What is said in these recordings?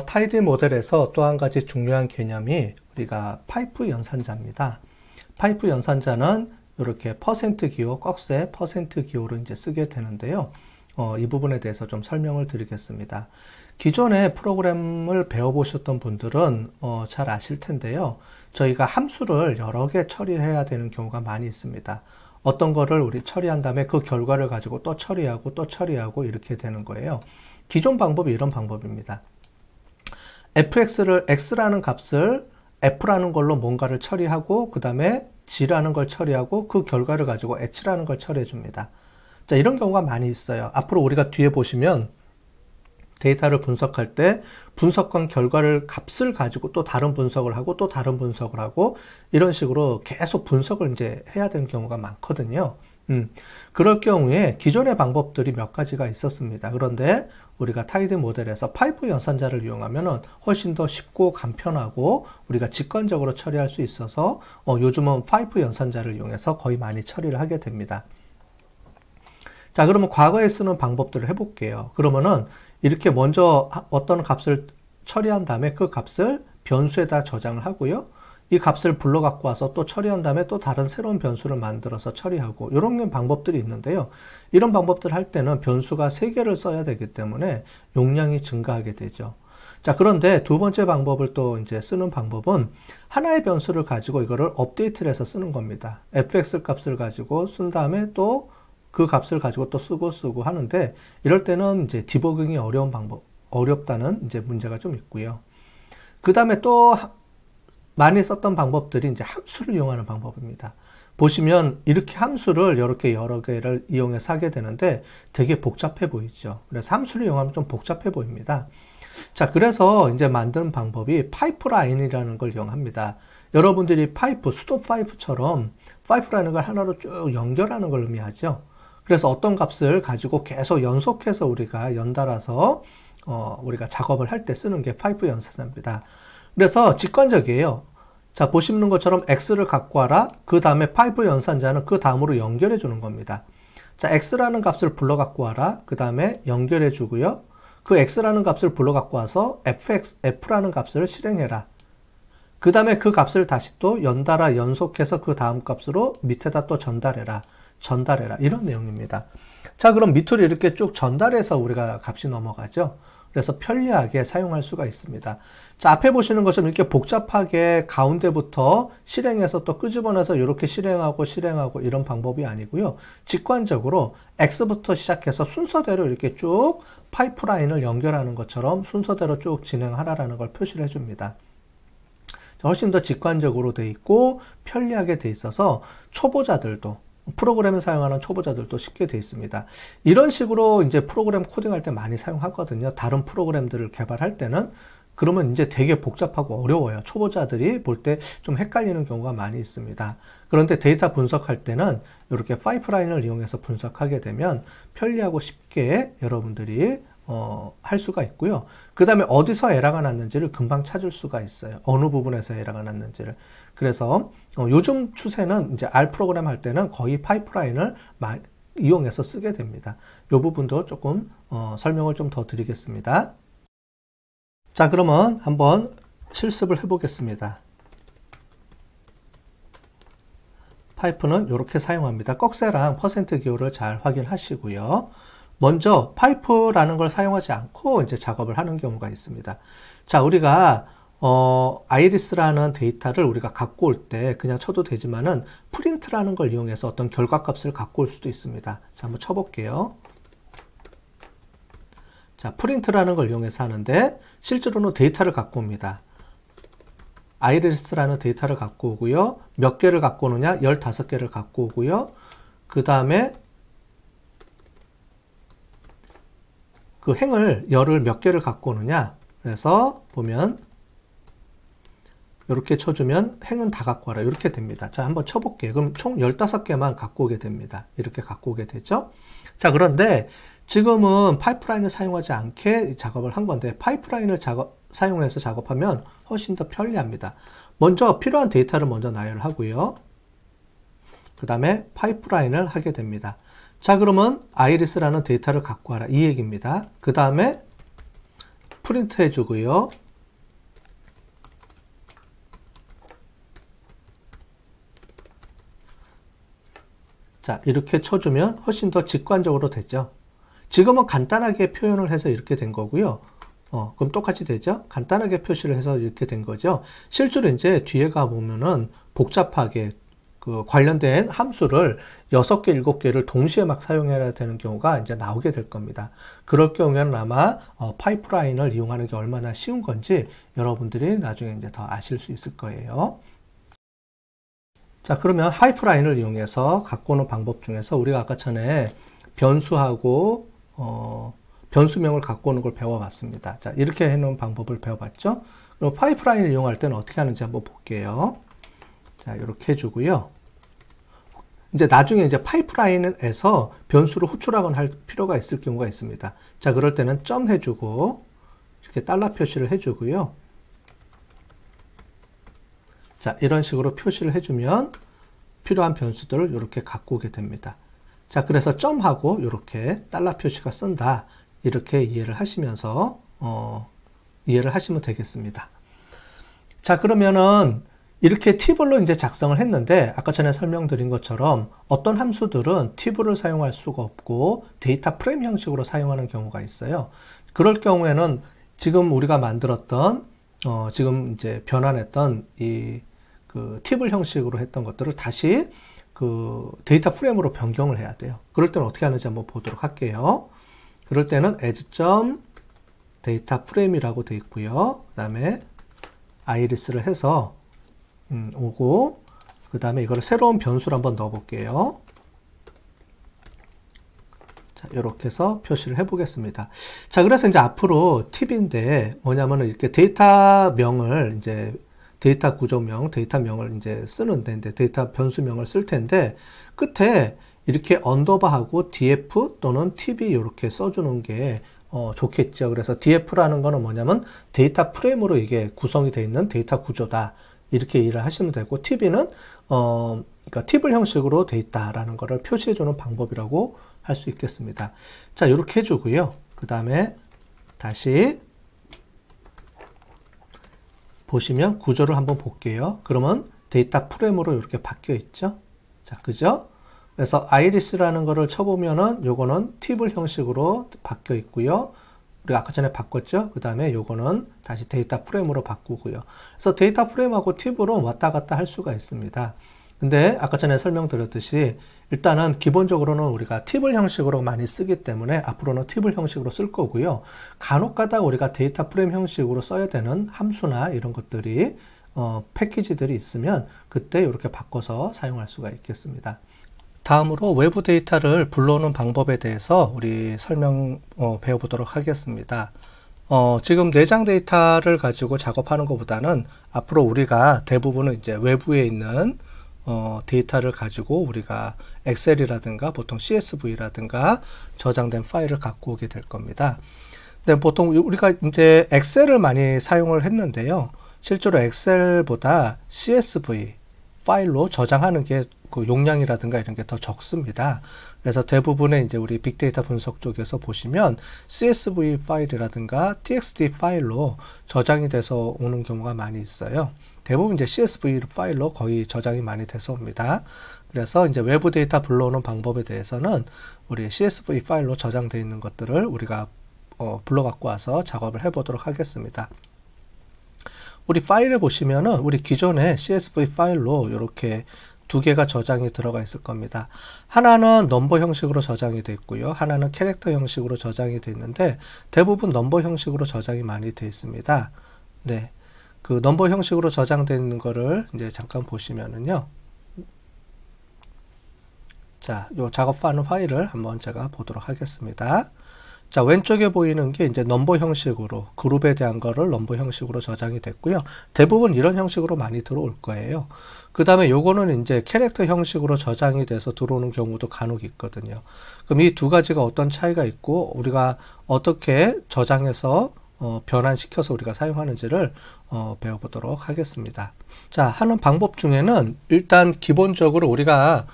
타이드 모델에서 또 한 가지 중요한 개념이 우리가 파이프 연산자입니다. 파이프 연산자는 이렇게 퍼센트 기호, 꺽쇠 퍼센트 기호로 이제 쓰게 되는데요. 이 부분에 대해서 좀 설명을 드리겠습니다. 기존에 프로그램을 배워보셨던 분들은 잘 아실 텐데요. 저희가 함수를 여러 개 처리해야 되는 경우가 많이 있습니다. 어떤 거를 우리 처리한 다음에 그 결과를 가지고 또 처리하고 이렇게 되는 거예요. 기존 방법이 이런 방법입니다. x라는 값을 f라는 걸로 뭔가를 처리하고 그 다음에 g라는 걸 처리하고 그 결과를 가지고 h라는 걸 처리해 줍니다. 자, 이런 경우가 많이 있어요. 앞으로 우리가 뒤에 보시면 데이터를 분석할 때 분석한 결과를 값을 가지고 또 다른 분석을 하고 또 다른 분석을 하고 이런 식으로 계속 분석을 이제 해야 되는 경우가 많거든요. 그럴 경우에 기존의 방법들이 몇 가지가 있었습니다. 그런데 우리가 타이드 모델에서 파이프 연산자를 이용하면 훨씬 더 쉽고 간편하고 우리가 직관적으로 처리할 수 있어서 요즘은 파이프 연산자를 이용해서 거의 많이 처리를 하게 됩니다. 자, 그러면 과거에 쓰는 방법들을 해볼게요. 그러면은 이렇게 먼저 어떤 값을 처리한 다음에 그 값을 변수에다 저장을 하고요. 이 값을 불러 갖고 와서 또 처리한 다음에 또 다른 새로운 변수를 만들어서 처리하고 이런 방법들이 있는데요. 이런 방법들 할 때는 변수가 3개를 써야 되기 때문에 용량이 증가하게 되죠. 자, 그런데 두 번째 방법을 또 이제 쓰는 방법은 하나의 변수를 가지고 이거를 업데이트를 해서 쓰는 겁니다. fx 값을 가지고 쓴 다음에 또 그 값을 가지고 또 쓰고 하는데 이럴 때는 이제 디버깅이 어렵다는 이제 문제가 좀 있고요. 그 다음에 또 많이 썼던 방법들이 이제 함수를 이용하는 방법입니다. 보시면 이렇게 함수를 이렇게 여러 개를 이용해서 하게 되는데 되게 복잡해 보이죠. 그래서 함수를 이용하면 좀 복잡해 보입니다. 자, 그래서 이제 만드는 방법이 파이프라인이라는 걸 이용합니다. 여러분들이 파이프, 수도 파이프처럼 파이프라는 걸 하나로 쭉 연결하는 걸 의미하죠. 그래서 어떤 값을 가지고 계속 연속해서 우리가 연달아서 우리가 작업을 할 때 쓰는 게 파이프 연산자입니다. 그래서 직관적이에요. 자, 보시는 것처럼 x를 갖고 와라. 그 다음에 파이프 연산자는 그 다음으로 연결해 주는 겁니다. 자, x라는 값을 불러 갖고 와라. 그 다음에 연결해 주고요. 그 x라는 값을 불러 갖고 와서 f라는 값을 실행해라. 그 다음에 그 값을 다시 또 연달아 연속해서 그 다음 값으로 밑에다 또 전달해라. 이런 내용입니다. 자, 그럼 밑으로 이렇게 쭉 전달해서 우리가 값이 넘어가죠. 그래서 편리하게 사용할 수가 있습니다. 자, 앞에 보시는 것처럼 이렇게 복잡하게 가운데부터 실행해서 또 끄집어내서 이렇게 실행하고 이런 방법이 아니고요. 직관적으로 X부터 시작해서 순서대로 이렇게 쭉 파이프라인을 연결하는 것처럼 순서대로 쭉 진행하라는 걸 표시를 해줍니다. 훨씬 더 직관적으로 돼 있고 편리하게 돼 있어서 초보자들도 프로그램을 사용하는 초보자들도 쉽게 되어 있습니다. 이런 식으로 이제 프로그램 코딩할 때 많이 사용하거든요. 다른 프로그램들을 개발할 때는. 그러면 이제 되게 복잡하고 어려워요. 초보자들이 볼 때 좀 헷갈리는 경우가 많이 있습니다. 그런데 데이터 분석할 때는 이렇게 파이프라인을 이용해서 분석하게 되면 편리하고 쉽게 여러분들이 할 수가 있고요. 그 다음에 어디서 에러가 났는지를 금방 찾을 수가 있어요. 어느 부분에서 에러가 났는지를. 그래서 요즘 추세는 이제 R 프로그램 할 때는 거의 파이프라인을 이용해서 쓰게 됩니다. 이 부분도 조금 설명을 좀 더 드리겠습니다. 자, 그러면 한번 실습을 해보겠습니다. 파이프는 이렇게 사용합니다. 꺽쇠랑 퍼센트 기호를 잘 확인하시고요. 먼저 파이프라는 걸 사용하지 않고 이제 작업을 하는 경우가 있습니다. 자, 우리가 아이리스라는 데이터를 우리가 갖고 올 때 그냥 쳐도 되지만은 프린트라는 걸 이용해서 어떤 결과값을 갖고 올 수도 있습니다. 자, 한번 쳐볼게요. 자, 프린트라는 걸 이용해서 하는데 실제로는 데이터를 갖고 옵니다. 아이리스라는 데이터를 갖고 오고요. 몇 개를 갖고 오느냐? 15개를 갖고 오고요. 그 다음에 그 열을 몇 개를 갖고 오느냐? 그래서 보면 이렇게 쳐주면 행은 다 갖고 와라. 이렇게 됩니다. 자, 한번 쳐볼게요. 그럼 총 15개만 갖고 오게 됩니다. 이렇게 갖고 오게 되죠. 자, 그런데 지금은 파이프라인을 사용하지 않게 작업을 한 건데 파이프라인을 사용해서 작업하면 훨씬 더 편리합니다. 먼저 필요한 데이터를 먼저 나열을 하고요. 그 다음에 파이프라인을 하게 됩니다. 자, 그러면 아이리스라는 데이터를 갖고 와라 이 얘기입니다. 그 다음에 프린트 해주고요. 자, 이렇게 쳐주면 훨씬 더 직관적으로 됐죠. 지금은 간단하게 표현을 해서 이렇게 된 거고요. 그럼 똑같이 되죠? 간단하게 표시를 해서 이렇게 된 거죠. 실제로 이제 뒤에 가보면은 복잡하게 그 관련된 함수를 6개, 7개를 동시에 막 사용해야 되는 경우가 이제 나오게 될 겁니다. 그럴 경우에는 아마 파이프라인을 이용하는 게 얼마나 쉬운 건지 여러분들이 나중에 이제 더 아실 수 있을 거예요. 자, 그러면 파이프라인을 이용해서 갖고 오는 방법 중에서 우리가 아까 전에 변수하고 변수명을 갖고 오는 걸 배워봤습니다. 자, 이렇게 해놓은 방법을 배워봤죠. 그럼 파이프라인을 이용할 때는 어떻게 하는지 한번 볼게요. 자, 이렇게 해주고요. 이제 나중에 이제 파이프라인에서 변수를 호출하거나 할 필요가 있을 경우가 있습니다. 자, 그럴 때는 점 해주고 이렇게 달러 표시를 해주고요. 자, 이런 식으로 표시를 해주면 필요한 변수들을 이렇게 갖고 오게 됩니다. 자, 그래서 점하고 이렇게 달러 표시가 쓴다. 이렇게 이해를 하시면서 이해를 하시면 되겠습니다. 자, 그러면은 이렇게 팁으로 이제 작성을 했는데 아까 전에 설명드린 것처럼 어떤 함수들은 팁을 사용할 수가 없고 데이터 프레임 형식으로 사용하는 경우가 있어요. 그럴 경우에는 지금 우리가 만들었던 지금 이제 변환했던 그 팁을 형식으로 했던 것들을 다시 그 데이터 프레임으로 변경을 해야 돼요. 그럴 때는 어떻게 하는지 한번 보도록 할게요. 그럴 때는 as.data frame이라고 되어 있고요. 그 다음에 iris를 해서 오고 그 다음에 이거를 새로운 변수를 한번 넣어 볼게요. 자, 이렇게 해서 표시를 해 보겠습니다. 자, 그래서 이제 앞으로 팁인데 뭐냐면은 이렇게 데이터명을 이제 데이터 구조명, 데이터명을 이제 쓰는데 이제 데이터 변수명을 쓸 텐데 끝에 이렇게 언더바하고 df 또는 tb 이렇게 써주는 게 좋겠죠. 그래서 df라는 거는 뭐냐면 데이터 프레임으로 이게 구성이 되어 있는 데이터 구조다. 이렇게 이해를 하시면 되고 tb는 그러니까 팁을 형식으로 되어 있다라는 거를 표시해주는 방법이라고 할 수 있겠습니다. 자, 이렇게 해주고요. 그 다음에 다시 보시면 구조를 한번 볼게요. 그러면 데이터 프레임으로 이렇게 바뀌어 있죠. 자, 그죠? 그래서 iris라는 거를 쳐보면은 요거는 팁을 형식으로 바뀌어 있고요. 우리가 아까 전에 바꿨죠. 그 다음에 요거는 다시 데이터 프레임으로 바꾸고요. 그래서 데이터 프레임하고 팁으로 왔다 갔다 할 수가 있습니다. 근데 아까 전에 설명드렸듯이 일단은 기본적으로는 우리가 팁을 형식으로 많이 쓰기 때문에 앞으로는 팁을 형식으로 쓸 거고요. 간혹 가다 우리가 데이터 프레임 형식으로 써야 되는 함수나 이런 것들이 패키지들이 있으면 그때 이렇게 바꿔서 사용할 수가 있겠습니다. 다음으로 외부 데이터를 불러오는 방법에 대해서 우리 설명 배워보도록 하겠습니다. 지금 내장 데이터를 가지고 작업하는 것보다는 앞으로 우리가 대부분은 이제 외부에 있는 데이터를 가지고 우리가 엑셀이라든가 보통 CSV라든가 저장된 파일을 갖고 오게 될 겁니다. 근데 보통 우리가 이제 엑셀을 많이 사용을 했는데요. 실제로 엑셀보다 CSV 파일로 저장하는 게 그 용량이라든가 이런 게 더 적습니다. 그래서 대부분의 이제 우리 빅데이터 분석 쪽에서 보시면 CSV 파일이라든가 TXT 파일로 저장이 돼서 오는 경우가 많이 있어요. 대부분 이제 CSV 파일로 거의 저장이 많이 돼서 옵니다. 그래서 이제 외부 데이터 불러오는 방법에 대해서는 우리 CSV 파일로 저장되어 있는 것들을 우리가 불러 갖고 와서 작업을 해 보도록 하겠습니다. 우리 파일을 보시면은 우리 기존의 CSV 파일로 이렇게 두 개가 저장이 들어가 있을 겁니다. 하나는 넘버 형식으로 저장이 되어 있고요. 하나는 캐릭터 형식으로 저장이 되어 있는데 대부분 넘버 형식으로 저장이 많이 되어 있습니다. 네. 그 넘버 형식으로 저장되어 있는 거를 이제 잠깐 보시면은요. 자, 요 작업하는 파일을 한번 제가 보도록 하겠습니다. 자, 왼쪽에 보이는 게 이제 넘버 형식으로 그룹에 대한 거를 넘버 형식으로 저장이 됐고요. 대부분 이런 형식으로 많이 들어올 거예요. 그 다음에 요거는 이제 캐릭터 형식으로 저장이 돼서 들어오는 경우도 간혹 있거든요. 그럼 이 두 가지가 어떤 차이가 있고 우리가 어떻게 저장해서 변환시켜서 우리가 사용하는지를 배워보도록 하겠습니다. 자, 하는 방법 중에는 일단 기본적으로 우리가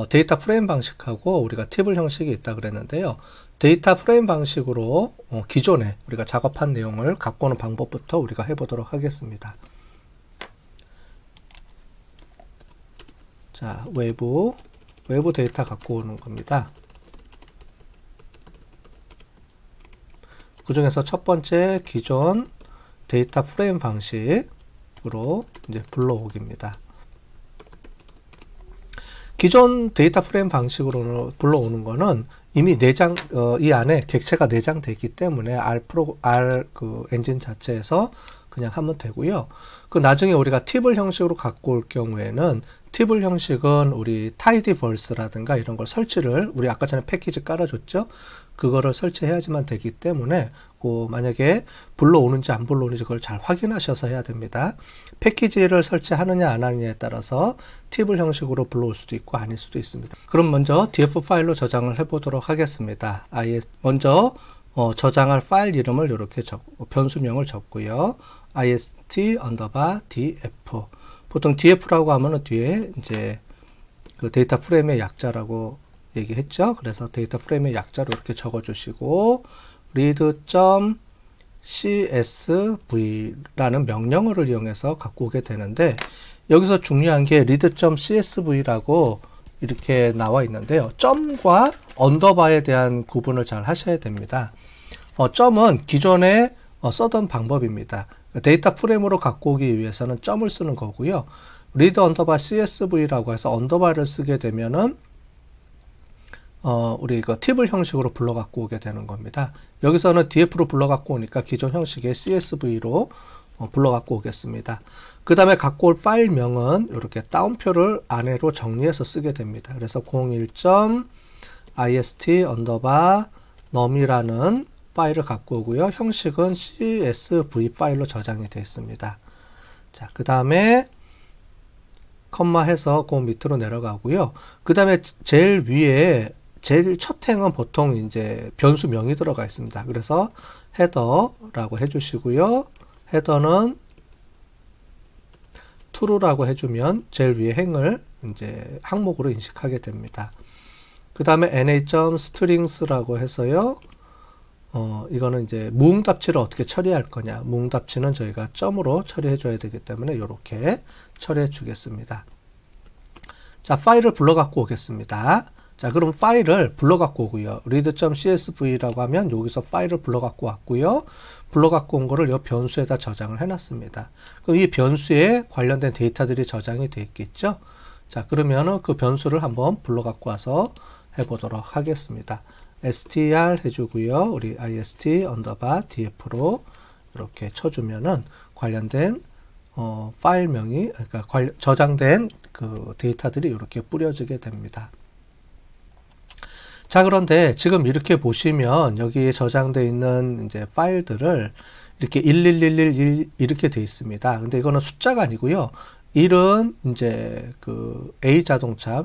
데이터 프레임 방식하고 우리가 팁을 형식이 있다 그랬는데요. 데이터 프레임 방식으로 기존에 우리가 작업한 내용을 갖고 오는 방법부터 우리가 해보도록 하겠습니다. 자, 외부 데이터 갖고 오는 겁니다. 그 중에서 첫 번째 기존 데이터 프레임 방식으로 이제 불러오기입니다. 기존 데이터 프레임 방식으로 불러오는 거는 이미 내장, 이 안에 객체가 내장되어 있기 때문에 R 그 엔진 자체에서 그냥 하면 되고요. 그 나중에 우리가 팁을 형식으로 갖고 올 경우에는 팁을 형식은 우리 타이디버스라든가 이런 걸 설치를 우리 아까 전에 패키지 깔아줬죠. 그거를 설치해야지만 되기 때문에 만약에 불러오는지 안 불러오는지 그걸 잘 확인하셔서 해야 됩니다. 패키지를 설치하느냐 안 하느냐에 따라서 팁을 형식으로 불러올 수도 있고 아닐 수도 있습니다. 그럼 먼저 df 파일로 저장을 해 보도록 하겠습니다. 먼저 저장할 파일 이름을 이렇게 변수명을 적고요. ist_df. 보통 df라고 하면은 뒤에 이제 그 데이터 프레임의 약자라고 얘기했죠. 그래서 데이터 프레임의 약자로 이렇게 적어 주시고 read.csv라는 명령어를 이용해서 갖고 오게 되는데, 여기서 중요한 게 read.csv라고 이렇게 나와 있는데요. 점과 언더바에 대한 구분을 잘 하셔야 됩니다. 점은 기존에 쓰던 방법입니다. 데이터 프레임으로 갖고 오기 위해서는 점을 쓰는 거고요. read_csv라고 해서 언더바를 쓰게 되면은 우리 이거 팁을 형식으로 불러 갖고 오게 되는 겁니다. 여기서는 df로 불러 갖고 오니까 기존 형식의 csv로 불러 갖고 오겠습니다. 그 다음에 갖고 올 파일명은 이렇게 따옴표를 안으로 정리해서 쓰게 됩니다. 그래서 01.ist_num이라는 파일을 갖고 오고요. 형식은 csv 파일로 저장이 되어 있습니다. 자, 그 다음에 컴마 해서 그 밑으로 내려가고요. 그 다음에 제일 위에 제일 첫 행은 보통 이제 변수명이 들어가 있습니다. 그래서 헤더라고 해주시고요. 헤더는 true라고 해주면 제일 위에 행을 이제 항목으로 인식하게 됩니다. 그 다음에 na.strings라고 해서요. 이거는 이제 무응답치를 어떻게 처리할 거냐. 무응답치는 저희가 점으로 처리해 줘야 되기 때문에 이렇게 처리해 주겠습니다. 자, 파일을 불러 갖고 오겠습니다. 자, 그럼 파일을 불러 갖고 오고요. read.csv라고 하면 여기서 파일을 불러 갖고 왔고요. 불러 갖고 온 거를 이 변수에다 저장을 해 놨습니다. 그럼 이 변수에 관련된 데이터들이 저장이 되어 있겠죠. 자, 그러면은 그 변수를 한번 불러 갖고 와서 해 보도록 하겠습니다. str 해주고요. 우리 ist_df로 이렇게 쳐주면은 관련된 파일명이, 그러니까 저장된 그 데이터들이 이렇게 뿌려지게 됩니다. 자, 그런데 지금 이렇게 보시면 여기에 저장되어 있는 이제 파일들을 이렇게 1111 이렇게 되어 있습니다. 근데 이거는 숫자가 아니고요. 1은 이제 그 A 자동차,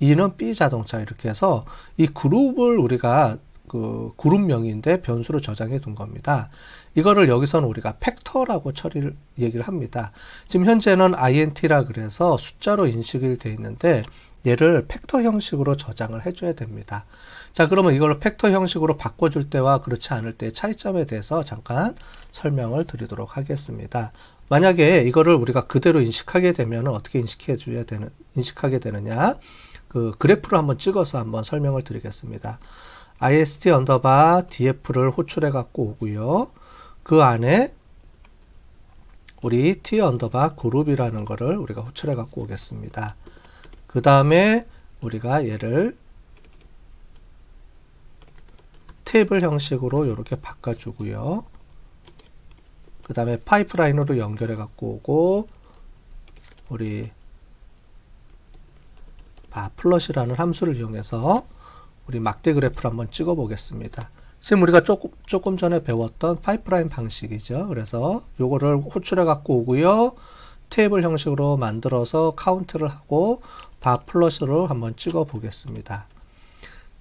2는 B 자동차 이렇게 해서 이 그룹을 우리가 그 그룹명인데 변수로 저장해 둔 겁니다. 이거를 여기서는 우리가 팩터라고 얘기를 합니다. 지금 현재는 int라 그래서 숫자로 인식이 되어 있는데 얘를 팩터 형식으로 저장을 해줘야 됩니다. 자, 그러면 이걸 팩터 형식으로 바꿔줄 때와 그렇지 않을 때의 차이점에 대해서 잠깐 설명을 드리도록 하겠습니다. 만약에 이거를 우리가 그대로 인식하게 되면 어떻게 인식하게 되느냐. 그 그래프를 한번 찍어서 한번 설명을 드리겠습니다. ist_df를 호출해 갖고 오고요. 그 안에 우리 t_그룹이라는 거를 우리가 호출해 갖고 오겠습니다. 그 다음에 우리가 얘를 테이블 형식으로 이렇게 바꿔주고요. 그 다음에 파이프라인으로 연결해 갖고 오고 우리 플롯이라는 함수를 이용해서 우리 막대 그래프를 한번 찍어 보겠습니다. 지금 우리가 조금 전에 배웠던 파이프라인 방식이죠. 그래서 요거를 호출해 갖고 오고요. 테이블 형식으로 만들어서 카운트를 하고 플롯으로 한번 찍어 보겠습니다.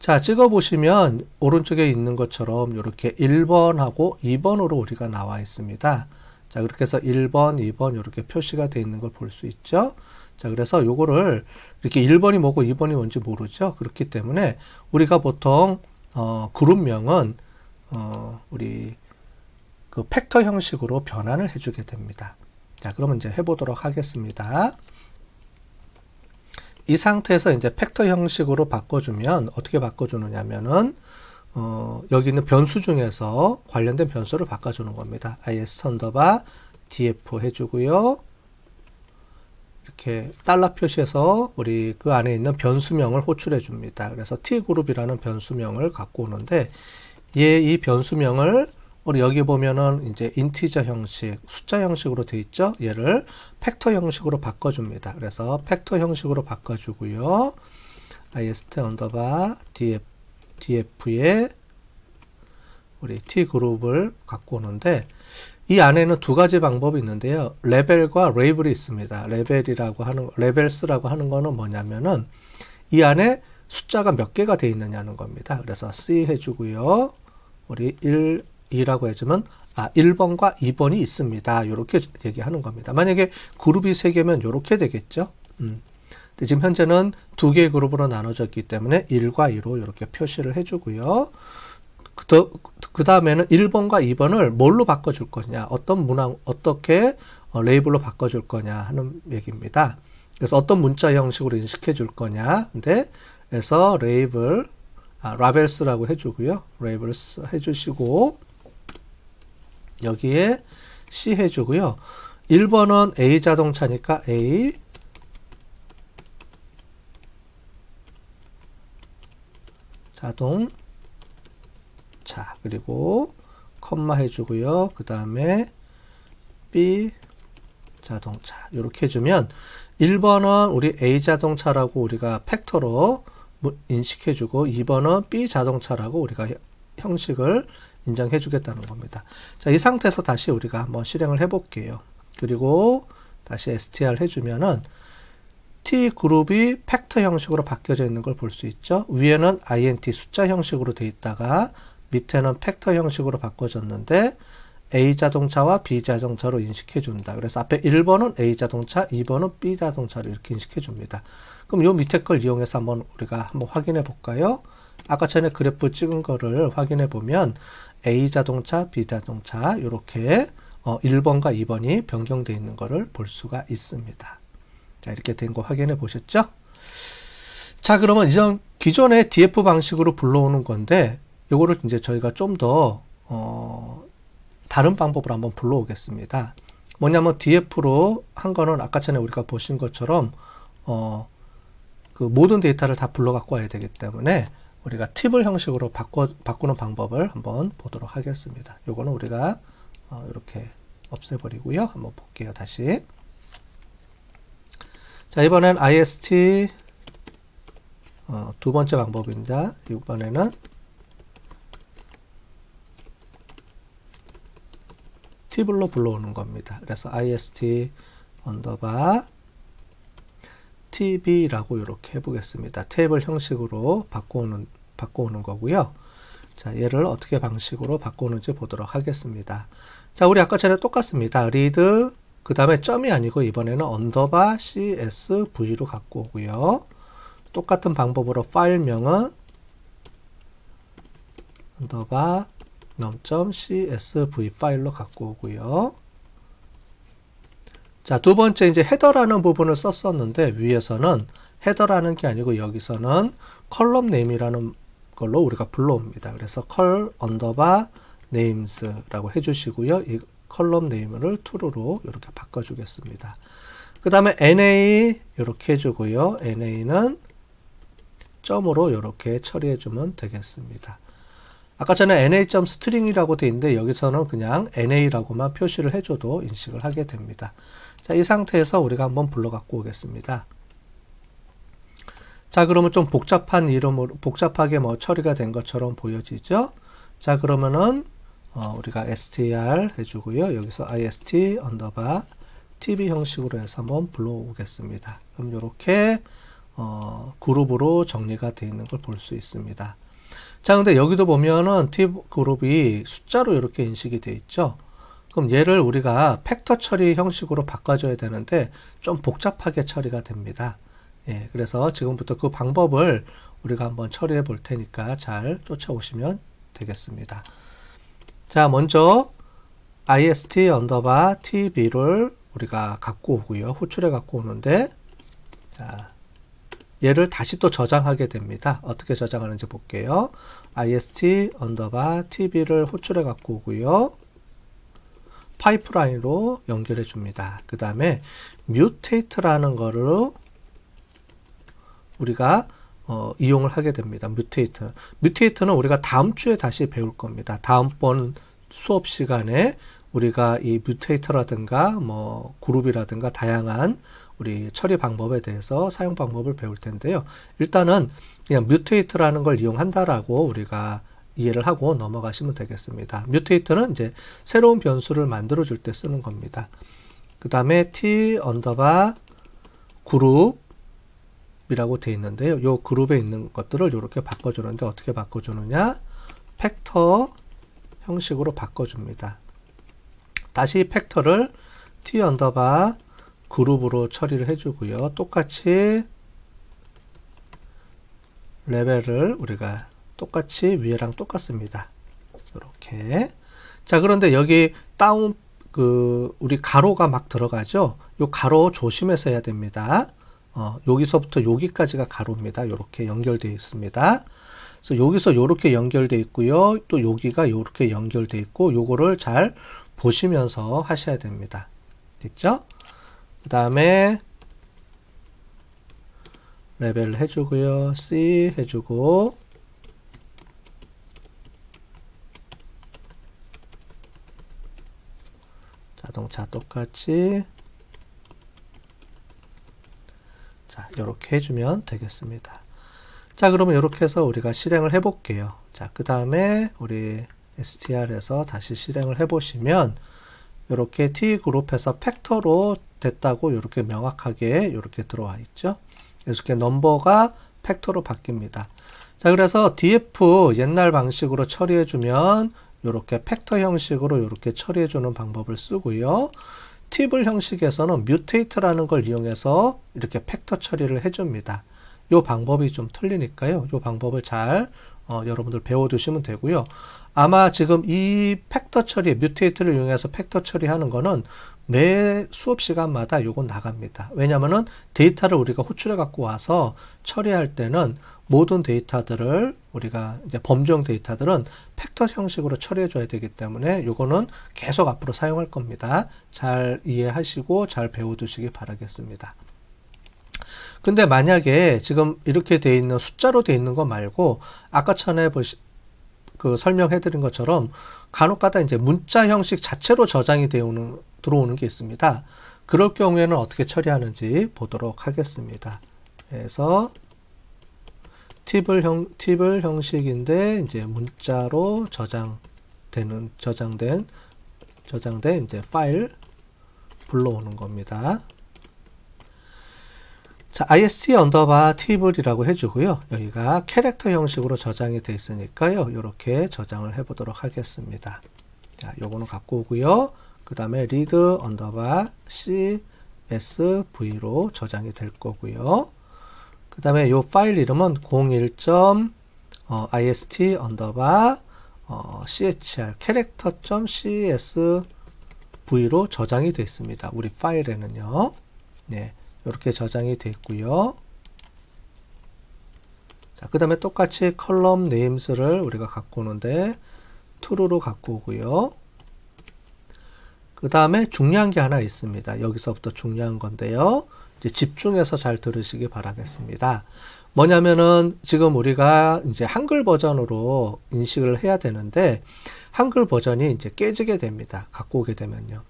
자, 찍어 보시면 오른쪽에 있는 것처럼 이렇게 1번하고 2번으로 우리가 나와 있습니다. 자, 그렇게 해서 1번, 2번 이렇게 표시가 되어 있는 걸 볼 수 있죠. 자, 그래서 요거를 이렇게 1번이 뭐고 2번이 뭔지 모르죠. 그렇기 때문에 우리가 보통 그룹명은 우리 그 팩터 형식으로 변환을 해주게 됩니다. 자, 그러면 이제 해보도록 하겠습니다. 이 상태에서 이제 팩터 형식으로 바꿔주면 어떻게 바꿔주느냐면은 여기 있는 변수 중에서 관련된 변수를 바꿔주는 겁니다. is df 해주고요. 이렇게 달러 표시해서 우리 그 안에 있는 변수명을 호출해 줍니다. 그래서 t그룹이라는 변수명을 갖고 오는데 이 변수명을 우리 여기 보면은 이제 인티저 형식, 숫자 형식으로 되어 있죠. 얘를 팩터 형식으로 바꿔줍니다. 그래서 팩터 형식으로 바꿔주고요. df에 우리 t그룹을 갖고 오는데 이 안에는 두 가지 방법이 있는데요. 레벨과 레이블이 있습니다. 레벨스라고 하는 거는 뭐냐면은 이 안에 숫자가 몇 개가 되어 있느냐는 겁니다. 그래서 C 해주고요. 우리 2라고 해주면 1번과 2번이 있습니다. 이렇게 얘기하는 겁니다. 만약에 그룹이 3개면 이렇게 되겠죠. 근데 지금 현재는 2개의 그룹으로 나눠졌기 때문에 1과 2로 이렇게 표시를 해주고요. 그 다음에는 1번과 2번을 뭘로 바꿔줄 거냐, 어떻게 레이블로 바꿔줄 거냐 하는 얘기입니다. 그래서 어떤 문자 형식으로 인식해 줄 거냐. 근데 그래서 라벨스라고 해주고요. 레이블스 해주시고 여기에 C 해주고요. 1번은 A 자동차니까 A, 자동차, 그리고 컴마 해주고요. 그 다음에 B 자동차 이렇게 해주면 1번은 우리 A 자동차라고 우리가 팩터로 인식해주고 2번은 B 자동차라고 우리가 형식을 인정해 주겠다는 겁니다. 자, 이 상태에서 다시 우리가 한번 실행을 해 볼게요. 그리고 다시 str 해주면은 t 그룹이 팩터 형식으로 바뀌어져 있는 걸 볼 수 있죠. 위에는 int 숫자 형식으로 되어 있다가 밑에는 팩터 형식으로 바꿔졌는데 A 자동차와 B 자동차로 인식해 준다. 그래서 앞에 1번은 A 자동차, 2번은 B 자동차로 이렇게 인식해 줍니다. 그럼 요 밑에 걸 이용해서 우리가 한번 확인해 볼까요? 아까 전에 그래프 찍은 거를 확인해 보면 A 자동차, B 자동차 이렇게 1번과 2번이 변경되어 있는 거를 볼 수가 있습니다. 자, 이렇게 된 거 확인해 보셨죠? 자, 그러면 이전 기존의 DF 방식으로 불러오는 건데 요거를 이제 저희가 좀 더 다른 방법으로 한번 불러오겠습니다. 뭐냐면 DF로 한 거는 아까 전에 우리가 보신 것처럼 그 모든 데이터를 다 불러 갖고 와야 되기 때문에 우리가 팁을 형식으로 바꾸는 방법을 한번 보도록 하겠습니다. 요거는 우리가 이렇게 없애버리고요. 한번 볼게요. 다시. 자, 이번엔 ist 두 번째 방법입니다. 이번에는 팁으로 불러오는 겁니다. 그래서 ist tb라고 이렇게 해보겠습니다. 테이블 형식으로 바꿔오는 거고요. 자, 얘를 어떻게 방식으로 바꾸는지 보도록 하겠습니다. 자, 우리 아까 전에 똑같습니다. read 그 다음에 점이 아니고 이번에는 CSV로 갖고 오고요. 똑같은 방법으로 파일명은 .csv 파일로 갖고 오고요. 자, 두 번째 이제 헤더라는 부분을 썼었는데 위에서는 헤더라는 게 아니고 여기서는 컬럼 네임이라는 걸로 우리가 불러옵니다. 그래서 names라고 해주시고요. 이 컬럼 네임을 true로 이렇게 바꿔주겠습니다. 그 다음에 na 이렇게 해주고요. na는 점으로 이렇게 처리해주면 되겠습니다. 아까 전에 na.string이라고 되어 있는데 여기서는 그냥 na라고만 표시를 해줘도 인식을 하게 됩니다. 자, 이 상태에서 우리가 한번 불러 갖고 오겠습니다. 자, 그러면 좀 복잡한 이름으로, 복잡하게 처리가 된 것처럼 보여지죠? 자, 그러면은, 우리가 str 해주고요. 여기서 ist tb 형식으로 해서 한번 불러오겠습니다. 그럼 이렇게, 그룹으로 정리가 되어 있는 걸 볼 수 있습니다. 자, 근데 여기도 보면은 tib 그룹이 숫자로 이렇게 인식이 되어 있죠? 그럼 얘를 우리가 팩터 처리 형식으로 바꿔줘야 되는데 좀 복잡하게 처리가 됩니다. 예, 그래서 지금부터 그 방법을 우리가 한번 처리해 볼 테니까 잘 쫓아오시면 되겠습니다. 자, 먼저 ist 언더바 tb를 우리가 갖고 오고요. 호출해 갖고 오는데, 자, 얘를 다시 또 저장하게 됩니다. 어떻게 저장하는지 볼게요. ist 언더바 tb를 호출해 갖고 오고요. 파이프라인으로 연결해 줍니다. 그 다음에 mutate라는 거를 우리가 이용을 하게 됩니다. mutate는 우리가 다음 주에 다시 배울 겁니다. 다음번 수업 시간에 우리가 이 mutate라든가 뭐 그룹이라든가 다양한 우리 처리 방법에 대해서 사용 방법을 배울 텐데요. 일단은 그냥 mutate라는 걸 이용한다라고 우리가 이해를 하고 넘어가시면 되겠습니다. mutate는 이제 새로운 변수를 만들어 줄 때 쓰는 겁니다. 그 다음에 t 언더바 그룹이라고 되어 있는데요. 이 그룹에 있는 것들을 이렇게 바꿔주는데 어떻게 바꿔주느냐? 팩터 형식으로 바꿔줍니다. 다시 팩터를 t 언더바 그룹으로 처리를 해주고요. 똑같이 레벨을 우리가 똑같이 위에랑 똑같습니다. 이렇게. 자, 그런데 여기 다운 우리 가로가 막 들어가죠. 요 가로 조심해서 해야 됩니다. 여기서부터 여기까지가 가로입니다. 이렇게 연결되어 있습니다. 그래서 여기서 이렇게 연결되어 있고요. 또 여기가 이렇게 연결되어 있고, 요거를 잘 보시면서 하셔야 됩니다. 됐죠? 그 다음에 레벨 해주고요. C 해주고, 자동차 똑같이, 자, 이렇게 해주면 되겠습니다. 자, 그러면 이렇게 해서 우리가 실행을 해 볼게요. 자, 그 다음에 우리 str에서 다시 실행을 해 보시면 이렇게 t그룹에서 팩터로 됐다고 이렇게 명확하게 이렇게 들어와 있죠. 그래서 이렇게 넘버가 팩터로 바뀝니다. 자, 그래서 df 옛날 방식으로 처리해 주면 이렇게 팩터 형식으로 이렇게 처리해 주는 방법을 쓰고요. table 형식에서는 mutate라는 걸 이용해서 이렇게 팩터 처리를 해줍니다. 이 방법이 좀 틀리니까요. 이 방법을 잘 여러분들 배워두시면 되고요. 아마 지금 이 팩터 처리, mutate를 이용해서 팩터 처리하는 거는 매 수업 시간마다 이건 나갑니다. 왜냐하면은 데이터를 우리가 호출해 갖고 와서 처리할 때는 모든 데이터들을 우리가 이제 범주형 데이터들은 팩터 형식으로 처리해 줘야 되기 때문에 이거는 계속 앞으로 사용할 겁니다. 잘 이해하시고 잘 배워두시기 바라겠습니다. 근데 만약에 지금 이렇게 돼 있는 숫자로 돼 있는 거 말고 아까 전에 설명해 드린 것처럼 간혹가다 이제 문자 형식 자체로 저장이 들어오는 게 있습니다. 그럴 경우에는 어떻게 처리하는지 보도록 하겠습니다. 그래서 table 형식인데 이제 문자로 저장된 이제 파일 불러오는 겁니다. 자, ist 언더바 table이라고 해주고요. 여기가 캐릭터 형식으로 저장이 되어 있으니까요. 이렇게 저장을 해보도록 하겠습니다. 자, 요거는 갖고 오고요. 그 다음에 read 언더바 csv로 저장이 될 거고요. 그 다음에 요 파일 이름은 01.ist 언더바 chr character.csv로 저장이 되어 있습니다. 우리 파일에는요. 네. 이렇게 저장이 되어 있고요. 자, 그 다음에 똑같이 컬럼 네임스를 우리가 갖고 오는데 true로 갖고 오고요. 그 다음에 중요한 게 하나 있습니다. 여기서부터 중요한 건데요. 이제 집중해서 잘 들으시기 바라겠습니다. 뭐냐면은 지금 우리가 이제 한글 버전으로 인식을 해야 되는데 한글 버전이 이제 깨지게 됩니다. 갖고 오게 되면요.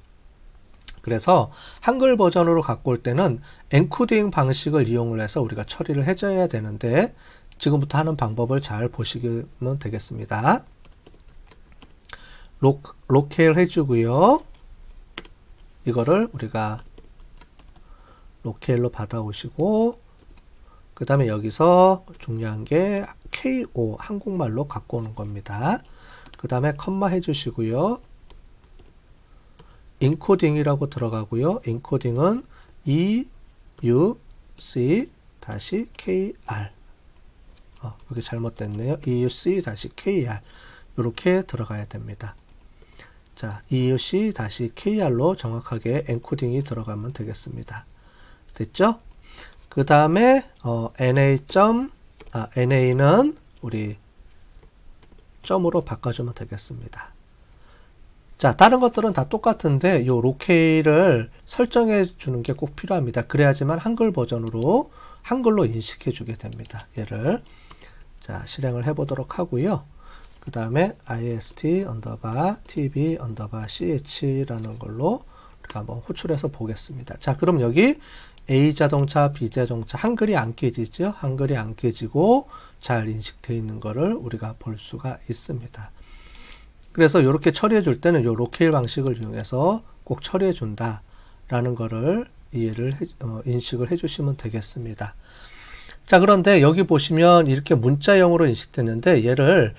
그래서 한글 버전으로 갖고 올 때는 엔코딩 방식을 이용을 해서 우리가 처리를 해줘야 되는데 지금부터 하는 방법을 잘 보시면 되겠습니다. 로케일 해주고요. 이거를 우리가 로케일로 받아오시고 그 다음에 여기서 중요한 게 KO 한국말로 갖고 오는 겁니다. 그 다음에 컴마 해주시고요. 인코딩이라고 들어가고요. 인코딩은 EUC-KR 여기 잘못됐네요. EUC-KR 이렇게 들어가야 됩니다. 자, EUC-KR로 정확하게 엔코딩이 들어가면 되겠습니다. 됐죠? 그 다음에 NA는 우리 점으로 바꿔주면 되겠습니다. 자, 다른 것들은 다 똑같은데 요 로케이를 설정해 주는 게 꼭 필요합니다. 그래야지만 한글 버전으로 한글로 인식해 주게 됩니다. 얘를 자, 실행을 해 보도록 하고요. 그 다음에 ist_tb_ch라는 걸로 우리가 한번 호출해서 보겠습니다. 자, 그럼 여기 A자동차, B자동차 한글이 안 깨지죠? 한글이 안 깨지고 잘 인식되어 있는 거를 우리가 볼 수가 있습니다. 그래서 이렇게 처리해 줄 때는 이 로케일 방식을 이용해서 꼭 처리해 준다 라는 거를 인식을 해 주시면 되겠습니다. 자, 그런데 여기 보시면 이렇게 문자형으로 인식됐는데 얘를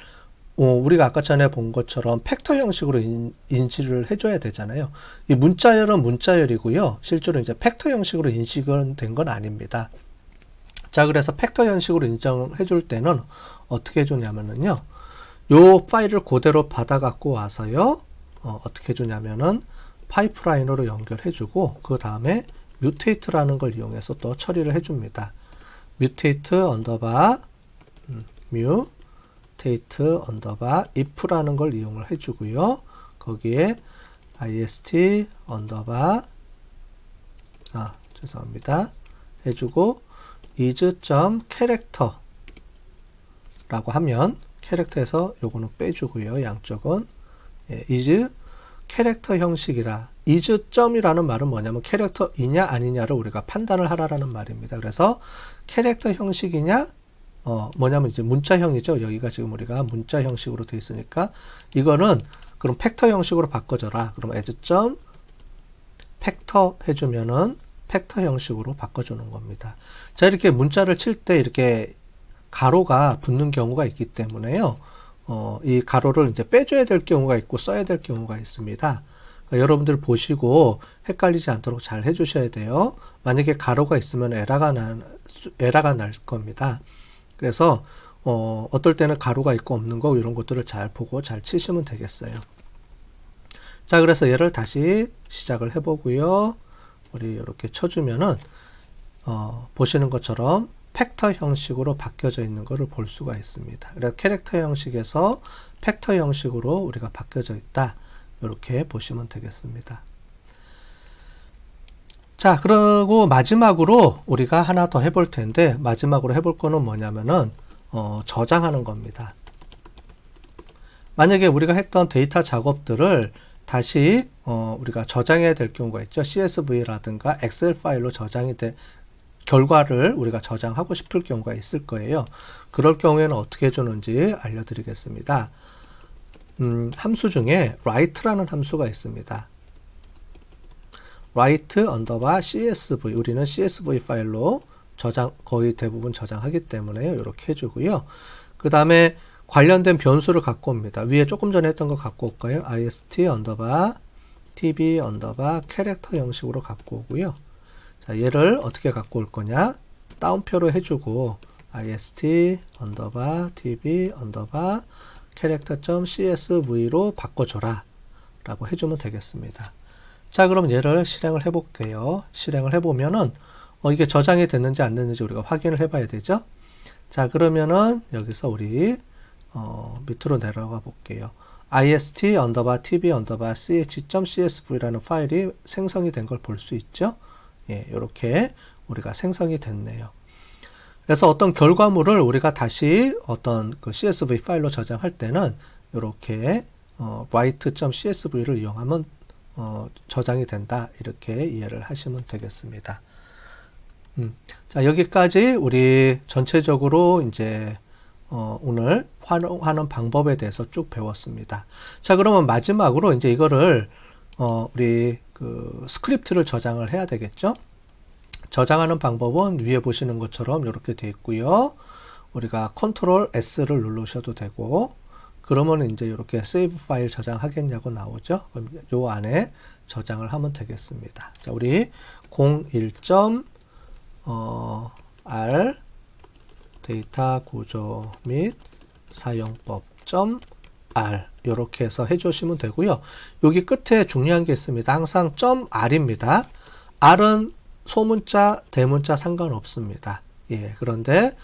우리가 아까 전에 본 것처럼 팩터 형식으로 인식을 해줘야 되잖아요. 이 문자열은 문자열이고요. 실제로 이제 팩터 형식으로 인식은 된 건 아닙니다. 자, 그래서 팩터 형식으로 인정해 줄 때는 어떻게 해주냐면요. 요 파일을 그대로 받아 갖고 와서요. 어떻게 해주냐면은 파이프라인으로 연결해주고 그 다음에 뮤테이트라는 걸 이용해서 또 처리를 해줍니다. 뮤테이트 언더바 if라는 걸 이용을 해주고요. 거기에 ist 언더바 죄송합니다. 해주고 is.character 라고 하면 캐릭터에서 요거는 빼주고요. 양쪽은 is 캐릭터 형식이다. is.이라는 말은 뭐냐면 캐릭터이냐 아니냐를 우리가 판단을 하라라는 말입니다. 그래서 캐릭터 형식이냐 뭐냐면 이제 문자형이죠. 여기가 지금 우리가 문자 형식으로 되어 있으니까 이거는 그럼 팩터 형식으로 바꿔줘라. 그럼 as. 팩터 해주면은 팩터 형식으로 바꿔주는 겁니다. 자, 이렇게 문자를 칠 때 이렇게 가로가 붙는 경우가 있기 때문에요. 이 가로를 이제 빼줘야 될 경우가 있고 써야 될 경우가 있습니다. 그러니까 여러분들 보시고 헷갈리지 않도록 잘 해주셔야 돼요. 만약에 가로가 있으면 에러가 날 겁니다. 그래서 어떨 때는 가로가 있고 없는 거 이런 것들을 잘 보고 잘 치시면 되겠어요. 자, 그래서 얘를 다시 시작을 해보고요. 우리 이렇게 쳐주면은 보시는 것처럼 팩터 형식으로 바뀌어져 있는 것을 볼 수가 있습니다. 그래서 캐릭터 형식에서 팩터 형식으로 우리가 바뀌어져 있다. 이렇게 보시면 되겠습니다. 자, 그리고 마지막으로 우리가 하나 더 해볼 텐데 마지막으로 해볼 거는 뭐냐면은 저장하는 겁니다. 만약에 우리가 했던 데이터 작업들을 다시 우리가 저장해야 될 경우가 있죠. CSV라든가 엑셀 파일로 저장이 돼 결과를 우리가 저장하고 싶을 경우가 있을 거예요. 그럴 경우에는 어떻게 해주는지 알려드리겠습니다. 함수 중에 write라는 함수가 있습니다. write 언더바 CSV 우리는 CSV 파일로 거의 대부분 저장하기 때문에 이렇게 해주고요. 그 다음에 관련된 변수를 갖고 옵니다. 위에 조금 전에 했던 거 갖고 올까요? ist 언더바 tb 언더바 캐릭터 형식으로 갖고 오고요. 자, 얘를 어떻게 갖고 올 거냐? 다운표로 해주고 ist 언더바 tb 언더바 캐릭터.csv로 바꿔줘라 라고 해주면 되겠습니다. 자, 그럼 얘를 실행을 해볼게요. 실행을 해보면은 이게 저장이 됐는지 안 됐는지 우리가 확인을 해봐야 되죠. 자, 그러면은 여기서 우리 밑으로 내려가 볼게요. ist 언더바 tb 언더바 ch.csv라는 파일이 생성이 된 걸 볼 수 있죠. 예, 이렇게 우리가 생성이 됐네요. 그래서 어떤 결과물을 우리가 다시 어떤 그 CSV 파일로 저장할 때는 이렇게 write.csv를 이용하면 저장이 된다. 이렇게 이해를 하시면 되겠습니다. 자, 여기까지 우리 전체적으로 이제 오늘 활용하는 방법에 대해서 쭉 배웠습니다. 자, 그러면 마지막으로 이제 이거를 우리 그 스크립트를 저장을 해야 되겠죠. 저장하는 방법은 위에 보시는 것처럼 이렇게 되어 있고요. 우리가 컨트롤 S를 누르셔도 되고, 그러면 이제 이렇게 세이브 파일 저장하겠냐고 나오죠. 그럼 요 안에 저장을 하면 되겠습니다. 자, 우리 01.r 데이터 구조 및 사용법 .r 이렇게 해서 해주시면 되고요. 여기 끝에 중요한 게 있습니다. 항상 .r입니다. r은 소문자, 대문자 상관없습니다. 예, 그런데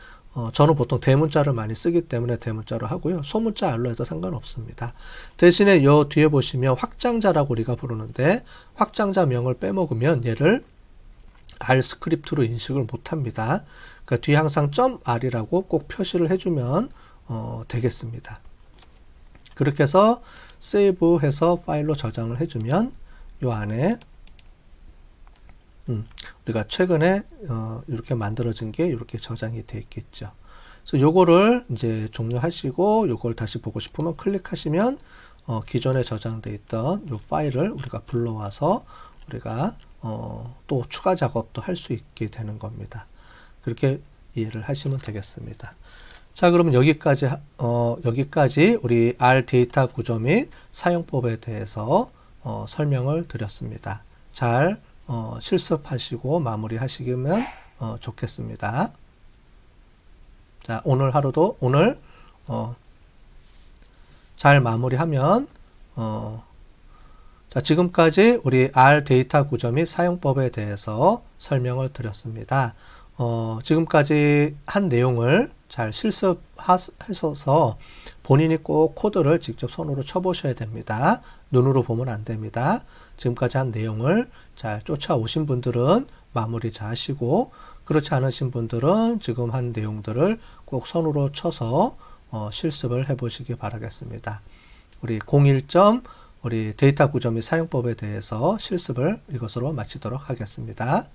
저는 보통 대문자를 많이 쓰기 때문에 대문자로 하고요. 소문자 r로 해도 상관없습니다. 대신에 요 뒤에 보시면 확장자라고 우리가 부르는데 확장자 명을 빼먹으면 얘를 R 스크립트로 인식을 못합니다. 그러니까 뒤에 항상 .r이라고 꼭 표시를 해주면 되겠습니다. 그렇게 해서 세이브해서 파일로 저장을 해주면 요 안에 우리가 최근에 이렇게 만들어진 게 이렇게 저장이 되어 있겠죠. 그래서 요거를 이제 종료하시고 요걸 다시 보고 싶으면 클릭하시면 기존에 저장되어 있던 요 파일을 우리가 불러와서 우리가 또 추가 작업도 할 수 있게 되는 겁니다. 그렇게 이해를 하시면 되겠습니다. 자, 그러면 여기까지 우리 R 데이터 구조 및 사용법에 대해서 설명을 드렸습니다. 잘 실습하시고 마무리하시면 좋겠습니다. 자, 오늘 하루도 잘 마무리하면 자, 지금까지 우리 R 데이터 구조 및 사용법에 대해서 설명을 드렸습니다. 지금까지 한 내용을 잘 실습하셔서 본인이 꼭 코드를 직접 손으로 쳐보셔야 됩니다. 눈으로 보면 안 됩니다. 지금까지 한 내용을 잘 쫓아오신 분들은 마무리 잘 하시고, 그렇지 않으신 분들은 지금 한 내용들을 꼭 손으로 쳐서 실습을 해보시기 바라겠습니다. 우리 01점 우리 데이터 구조 및 사용법에 대해서 실습을 이것으로 마치도록 하겠습니다.